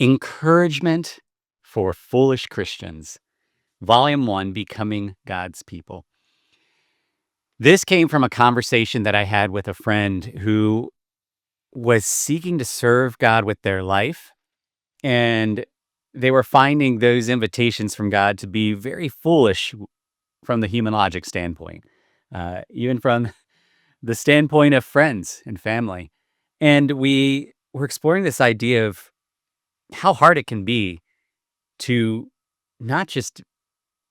Encouragement for Foolish Christians, Volume 1, Becoming God's People. This came from a conversation that I had with a friend who was seeking to serve God with their life, and they were finding those invitations from God to be very foolish from the human logic standpoint, even from the standpoint of friends and family. And we were exploring this idea of how hard it can be to not just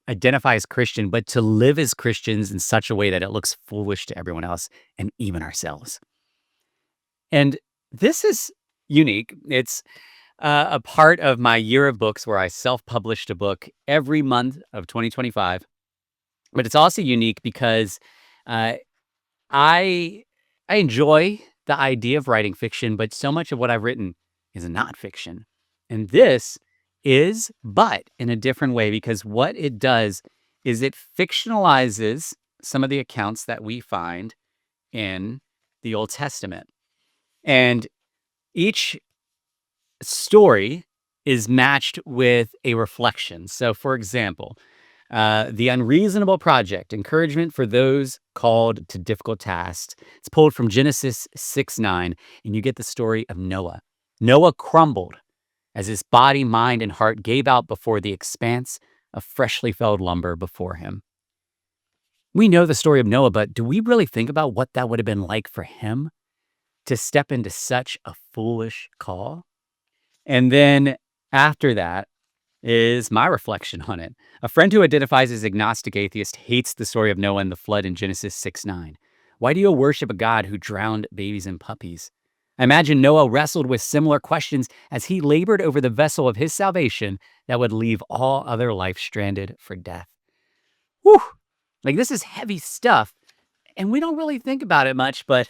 identify as Christian, but to live as Christians in such a way that it looks foolish to everyone else and even ourselves. And this is unique. It's a part of my year of books where I self-published a book every month of 2025. But it's also unique because uh, I I enjoy the idea of writing fiction, but so much of what I've written is not fiction. And this is, but in a different way, because what it does is it fictionalizes some of the accounts that we find in the Old Testament. And each story is matched with a reflection. So, for example, the Unreasonable Project, Encouragement for Those Called to Difficult Tasks. It's pulled from Genesis 6:9, and you get the story of Noah. Noah crumbled as his body, mind, and heart gave out before the expanse of freshly felled lumber before him. We know the story of Noah, but do we really think about what that would have been like for him to step into such a foolish call? And then after that, is my reflection on it. A friend who identifies as agnostic atheist hates the story of Noah and the flood in Genesis 6:9. Why do you worship a God who drowned babies and puppies? I imagine Noah wrestled with similar questions as he labored over the vessel of his salvation that would leave all other life stranded for death. Whew! Like, this is heavy stuff, and we don't really think about it much, but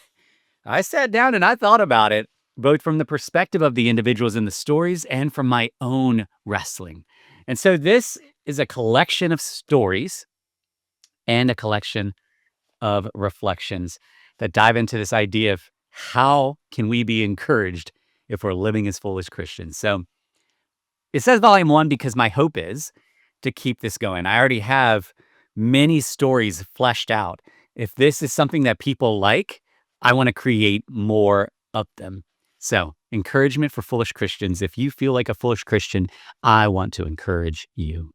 I sat down and I thought about it, both from the perspective of the individuals in the stories and from my own wrestling. And so this is a collection of stories and a collection of reflections that dive into this idea of how can we be encouraged if we're living as foolish Christians. So it says volume 1 because my hope is to keep this going. I already have many stories fleshed out. If this is something that people like, I want to create more of them. So, encouragement for foolish Christians. If you feel like a foolish Christian, I want to encourage you.